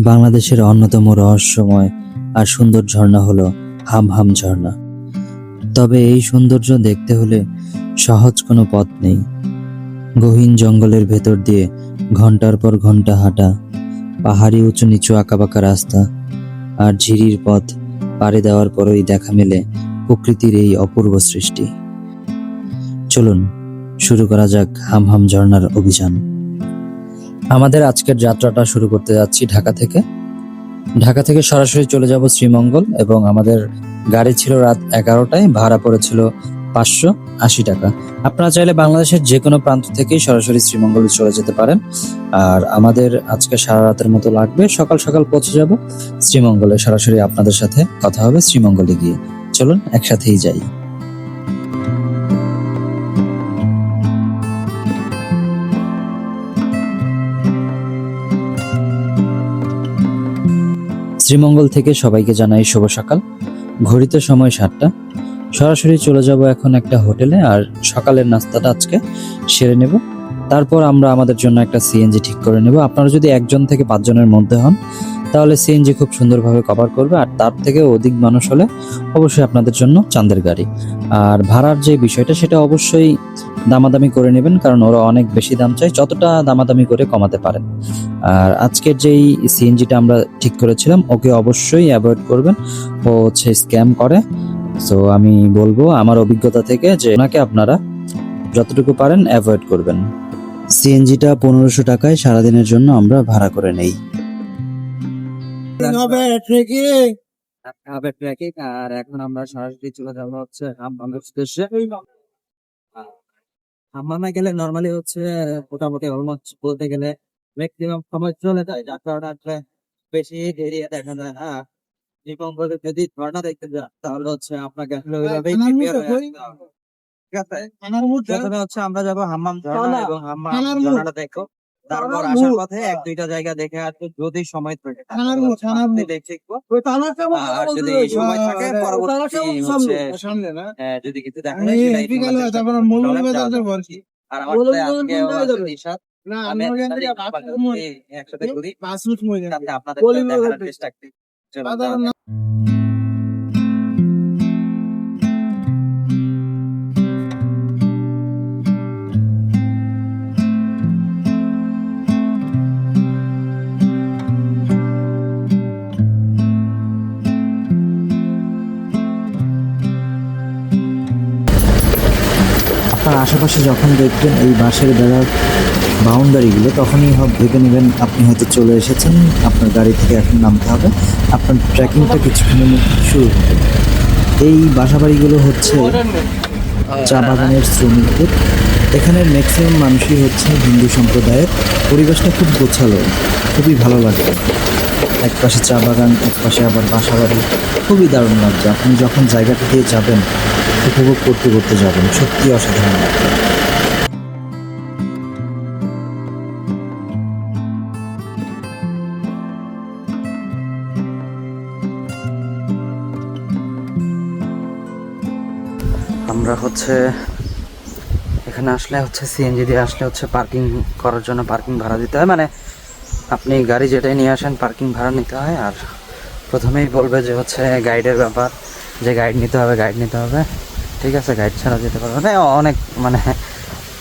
বাংলাদেশের অন্যতম রহস্যময় আর সুন্দর ঝর্ণা হলো হামহাম ঝর্ণা। তবে এই সৌন্দর্য দেখতে হলে সহজ কোনো পথ নেই। গহীন জঙ্গলের ভেতর দিয়ে ঘন্টার পর ঘন্টা হাঁটা, পাহাড়ি উঁচু নিচু আঁকাবাঁকা রাস্তা আর ঝিরির পথ পাড়ি দেওয়ার পরই দেখা মেলে প্রকৃতির এই অপূর্ব সৃষ্টি। চলুন শুরু করা যাক হামহাম ঝর্ণার অভিযান। আমাদের আজকের যাত্রাটা শুরু করতে যাচ্ছি ঢাকা থেকে। ঢাকা থেকে সরাসরি চলে যাব শ্রীমঙ্গল এবং আমাদের গাড়ি ছিল রাত 11টায়, ভাড়া পড়েছিল 580 টাকা। আপনারা চাইলে বাংলাদেশের যে কোনো প্রান্ত থেকেই সরাসরি শ্রীমঙ্গলে চলে যেতে পারেন। আর আমাদের আজকে সারা রাতের মতো লাগবে, সকাল সকাল পৌঁছে যাব শ্রীমঙ্গলে। সরাসরি আপনাদের সাথে কথা হবে শ্রীমঙ্গলে গিয়ে। চলুন একসাথেই যাই। শ্রীমঙ্গল থেকে সবাইকে জানাই শুভ সকাল। ঘড়িতে সময় 7টা। সরাসরি চলে যাব এখন একটা হোটেলে, আর সকালের নাস্তাটা আজকে সেরে নেব। তারপর আমরা আমাদের জন্য একটা সিএনজি ঠিক করে নেব। আপনারা যদি 1 থেকে 5 জনের মধ্যে হন তাহলে সিএনজি খুব সুন্দরভাবে কভার করবে, আর তার থেকে অধিক মানুষ হলে অবশ্যই আপনাদের জন্য চাঁদের গাড়ি। আর ভাড়ার যে বিষয়টা সেটা অবশ্যই দামাদামি করে নেবেন, কারণ ওরা অনেক বেশি দাম চায়, যতটা দামাদামি করে কমাতে পারেন। আর আজকের যেই সিএনজিটা আমরা ঠিক করেছিলাম ওকে অবশ্যই অ্যাভয়েড করবেন, ও হচ্ছে স্ক্যাম করে। সো আমি বলবো আমার অভিজ্ঞতা থেকে যে ওনাকে আপনারা যতটুকু পারেন অ্যাভয়েড করবেন। সিএনজিটা 1500 টাকায় সারাদিনের জন্য আমরা ভাড়া করে নেই। আর এখন আমরা সরাসরি চলে যাবো হচ্ছে হামহামের উদ্দেশ্যে। হামহামে গেলে নর্মালি হচ্ছে মোটামুটি অলমোস্ট বলতে গেলে ম্যাক্সিমাম সময় চলে যায়, যার কারণে আসলে বেশি দেরি দেখা যায় না। শ্রীমঙ্গলে যদি ঝর্ণা দেখতে যান তাহলে হচ্ছে আপনাকে আসলে ওইভাবেই prepare হয়ে আসতে হবে। ঠিক আছে? প্রথমে হচ্ছে আমরা যাবো হাম্মাম ঝর্ণা এবং হাম্মাম ঝর্ণাটা দেখো। তারপর আসার পথে 1-2টা জায়গা দেখে আসবো যদি সময় থাকে। আপনি দেখে দেখবো। আর যদি সময় থাকে পরবর্তী হচ্ছে যদি কিছু দেখা যায় সেটাই। আর আমার সাথে আজকেও আছে নিশাত। আমি একসাথে ঘুরি, তাতে আপনাদের দেখার চেষ্টা করি। চলো যাওয়া যাক। আপনার আশেপাশে যখন দেখবেন এই বাঁশের বেড়ার বাউন্ডারিগুলো, তখনই ভেবে নেবেন আপনি হয়তো চলে এসেছেন। আপনার গাড়ি থেকে এখন নামতে হবে, আপনার ট্রেকিংটা কিছুক্ষণের মধ্যে শুরু হবে। এই বাসাবাড়িগুলো হচ্ছে চা বাগানের শ্রমিকদের। এখানের ম্যাক্সিমাম মানুষই হচ্ছে হিন্দু সম্প্রদায়ের। পরিবেশটা খুব গোছালো, খুবই ভালো লাগবে। এক পাশে চা বাগান, এক পাশে আবার বাসাবাড়ি, খুবই দারুণ লাগছে। আপনি যখন জায়গাটা দিয়ে যাবেন উপভোগ করতে করতে যাবেন, সত্যি অসাধারণ লাগবে। আমরা হচ্ছে এখানে আসলে হচ্ছে সিএনজি দিয়ে আসলে হচ্ছে পার্কিং করার জন্য পার্কিং ভাড়া দিতে হয়। মানে আপনি গাড়ি যেটাই নিয়ে আসেন পার্কিং ভাড়া নিতে হয়। আর প্রথমেই বলবে যে হচ্ছে গাইডের ব্যাপার, যে গাইড নিতে হবে। ঠিক আছে, গাইড ছাড়া যেতে পারবে না, অনেক মানে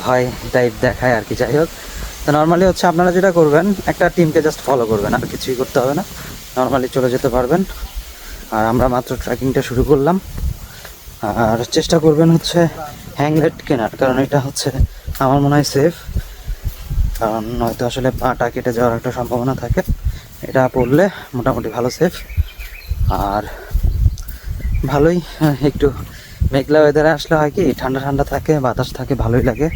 ভয় টাইপ দেখায় আর কি। যাই হোক, তো নর্মালি হচ্ছে আপনারা যেটা করবেন একটা টিমকে জাস্ট ফলো করবেন, আর কিছুই করতে হবে না, নর্মালি চলে যেতে পারবেন। আর আমরা মাত্র ট্রেকিংটা শুরু করলাম। আর চেষ্টা করবেন হচ্ছে হ্যাংলেট কেনার, কারণ এটা হচ্ছে আমার মনে হয় সেফ, কারণ নয়তো আসলে পাটা কেটে যাওয়ার একটা সম্ভাবনা থাকে। এটা পড়লে মোটামুটি ভালো সেফ। আর ভালোই একটু মেঘলা ওয়েদারে আসলে হয় কি ঠান্ডা ঠান্ডা থাকে, বাতাস থাকে, ভালোই লাগে।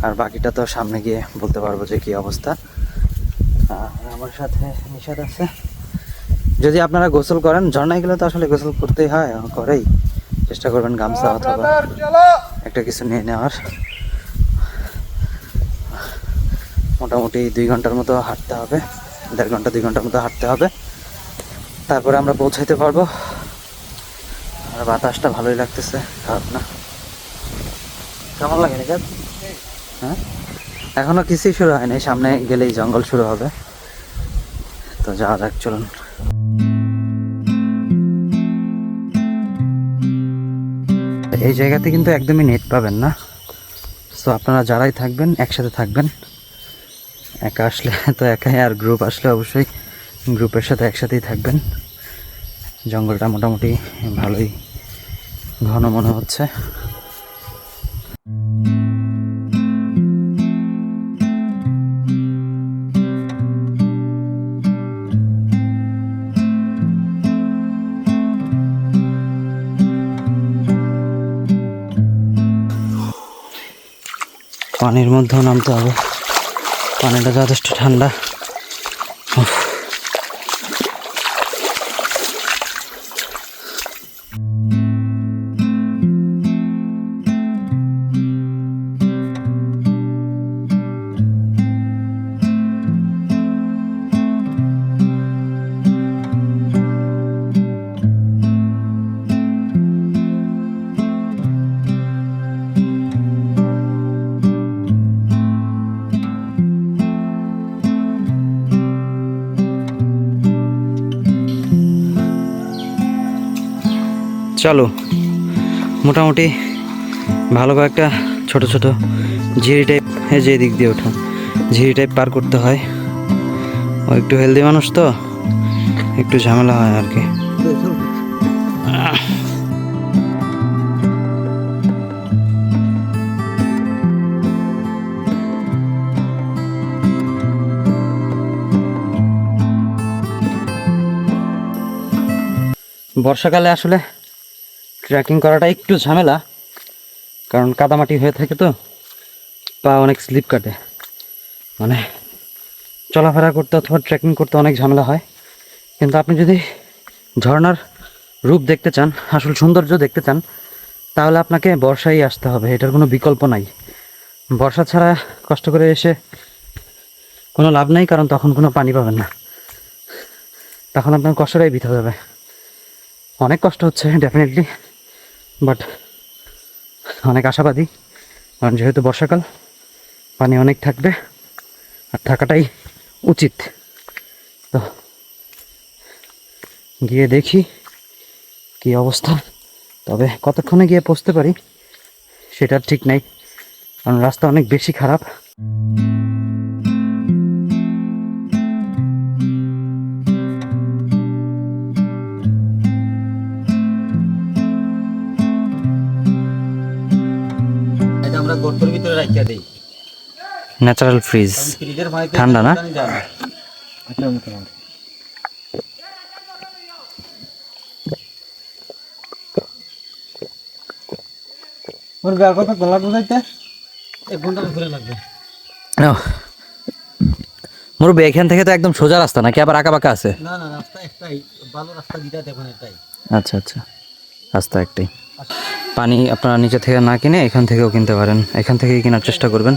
আর বাকিটা তো সামনে গিয়ে বলতে পারবো যে কী অবস্থা। আর আমার সাথে নিষাদ আছে। যদি আপনারা গোসল করেন, ঝর্ণায় গেলে তো আসলে গোসল করতেই হয়, করেই। চেষ্টা করবেন গামছা অথবা একটা কিছু নিয়ে নেওয়ার। মোটামুটি 2 ঘন্টার মতো হাঁটতে হবে, 1.5 ঘন্টা 2 ঘন্টার মতো হাঁটতে হবে, তারপরে আমরা পৌঁছাইতে পারবো। আর বাতাসটা ভালোই লাগতেছে, খারাপ না। কেমন লাগে নিকাত? হ্যাঁ, এখনো কিছুই শুরু হয়নি, সামনে গেলেই জঙ্গল শুরু হবে। তো যাওয়া যাক, চলুন। এই জায়গাতে কিন্তু একদমই নেট পাবেন না, তো আপনারা যারাই থাকবেন একসাথে থাকবেন। একা আসলে তো একাই, আর গ্রুপ আসলে অবশ্যই গ্রুপের সাথে একসাথেই থাকবেন। জঙ্গলটা মোটামুটি ভালোই ঘন মনে হচ্ছে। পানির মধ্যেও নামতে হবে, পানিটা যথেষ্ট ঠান্ডা। চলো, মোটামুটি ভালো কয়েকটা ছোট ছোট ঝিরি টাইপ, যে দিক দিয়ে ওঠা ঝিরি টাইপ পার করতে হয়। ও একটু হেলদি মানুষ তো একটু ঝামেলা হয় আর কি। বর্ষাকালে আসলে ট্রেকিং করাটা একটু ঝামেলা, কারণ কাদামাটি হয়ে থাকে তো পা অনেক স্লিপ কাটে, মানে চলাফেরা করতে অথবা ট্রেকিং করতে অনেক ঝামেলা হয়। কিন্তু আপনি যদি ঝর্ণার রূপ দেখতে চান, আসল সৌন্দর্য দেখতে চান, তাহলে আপনাকে বর্ষায় আসতে হবে, এটার কোনো বিকল্প নাই। বর্ষা ছাড়া কষ্ট করে এসে কোনো লাভ নেই, কারণ তখন কোনো পানি পাবেন না, তখন আপনার কষ্টটাই বৃথা যাবে। অনেক কষ্ট হচ্ছে ডেফিনেটলি, বাট অনেক আশাবাদী, কারণ যেহেতু বর্ষাকাল পানি অনেক থাকবে আর থাকাটাই উচিত। তো গিয়ে দেখি কি অবস্থা, তবে কতক্ষণে গিয়ে পৌঁছতে পারি সেটার ঠিক নাই, কারণ রাস্তা অনেক বেশি খারাপ। এটা আমরা গর্তের ভিতরে রাখিয়া দেই, ন্যাচারাল ফ্রিজ, ঠান্ডা না। মুরব্বী, এখান থেকে তো একদম সোজা রাস্তা নাকি আবার আঁকা বাঁকা আছে? না না, রাস্তা একটাই, ভালো রাস্তা যেটা দেখুন এটাই। আচ্ছা আচ্ছা, রাস্তা একটাই। পানি আপনারা নিচে থেকে না কিনে এখান থেকেও কিনতে পারেন, এখান থেকেই কেনার চেষ্টা করবেন।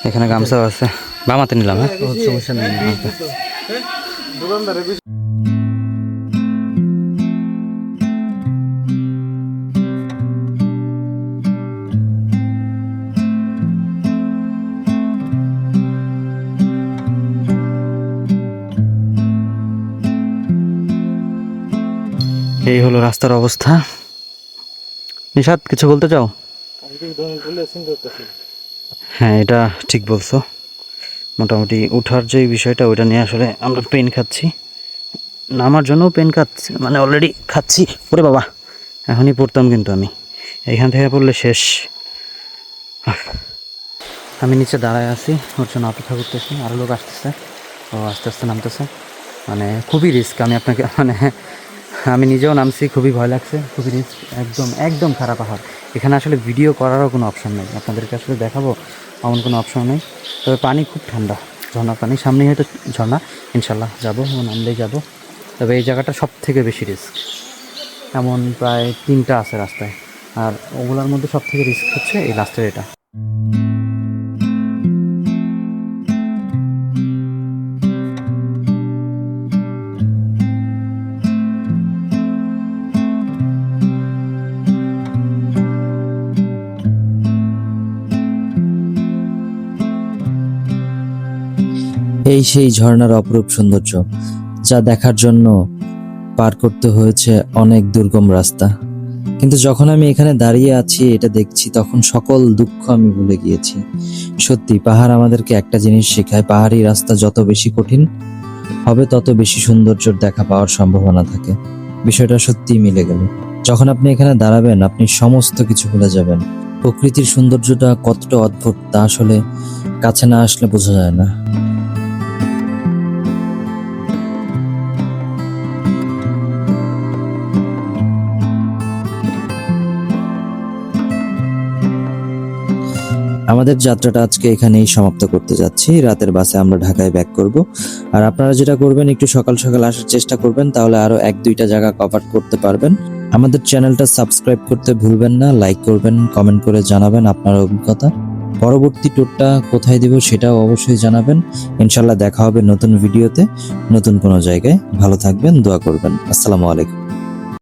এখানে গামছাও আছে, বামাতে নিলাম। হ্যাঁ, সমস্যা নেই। এই হলো রাস্তার অবস্থা। নিশাদ, কিছু বলতে চাও? হ্যাঁ, এটা ঠিক বলছো। মোটামুটি উঠার যে বিষয়টা ওইটা নিয়ে আসলে আমরা পেন খাচ্ছি, নামার জন্যও পেন খাচ্ছি, মানে অলরেডি খাচ্ছি। ওরে বাবা, এখনই পড়তাম কিন্তু আমি এইখান থেকে পড়লে শেষ। আমি নিচে দাঁড়ায় আছি, ওর জন্য অপেক্ষা করতেছি, আরও লোক আসতেছে, ও আস্তে আস্তে নামতেছে। মানে খুবই রিস্ক, আমি আপনাকে আমি নিজেও নামছি, খুবই ভয় লাগছে, খুবই রিস্ক, একদম একদম খারাপ পাহাড়। এখানে আসলে ভিডিও করারও কোনো অপশন নেই, আপনাদেরকে আসলে দেখাবো এমন কোনো অপশন নেই। তবে পানি খুব ঠান্ডা, ঝর্ণার পানি, সামনেই হয়তো ঝর্ণা, ইনশাল্লাহ যাবো, ও নামলেই যাবো। তবে এই জায়গাটা সব থেকে বেশি রিস্ক, এমন প্রায় 3টা আছে রাস্তায়, আর ওগুলোর মধ্যে সব থেকে রিস্ক হচ্ছে এই লাস্টের এটা। এই সেই ঝর্ণার অপরূপ সৌন্দর্য, যা দেখার জন্য পার করতে হয়েছে অনেক দুর্গম রাস্তা। কিন্তু যখন আমি এখানে দাঁড়িয়ে আছি, এটা দেখছি, তখন সকল দুঃখ আমি ভুলে গিয়েছি। সত্যি পাহাড় আমাদেরকে একটা জিনিস শেখায়, পাহাড়ি রাস্তা যত বেশি কঠিন হবে তত বেশি সৌন্দর্যের দেখা পাওয়ার সম্ভাবনা থাকে। বিষয়টা সত্যিই মিলে গেল। যখন আপনি এখানে দাঁড়াবেন, আপনি সমস্ত কিছু ভুলে যাবেন। প্রকৃতির সৌন্দর্যটা কতটা অদ্ভুত তা আসলে কাছে না আসলে বোঝা যায় না। আমাদের যাত্রাটা আজকে এখানেই সমাপ্ত করতে যাচ্ছি। রাতের বাসে আমরা ঢাকায় ব্যাক করব। আর আপনারা যেটা করবেন, একটু সকাল সকাল আসার চেষ্টা করবেন, তাহলে আরো 1-2টা জায়গা কভার করতে পারবেন। আমাদের চ্যানেলটা সাবস্ক্রাইব করতে ভুলবেন না, লাইক করবেন, কমেন্ট করে জানাবেন আপনার অভিজ্ঞতা। পরবর্তী ট্যুরটা কোথায় দিব সেটাও অবশ্যই জানাবেন। ইনশাল্লাহ দেখা হবে নতুন ভিডিওতে, নতুন কোনো জায়গায়। ভালো থাকবেন, দোয়া করবেন। আসসালামু আলাইকুম।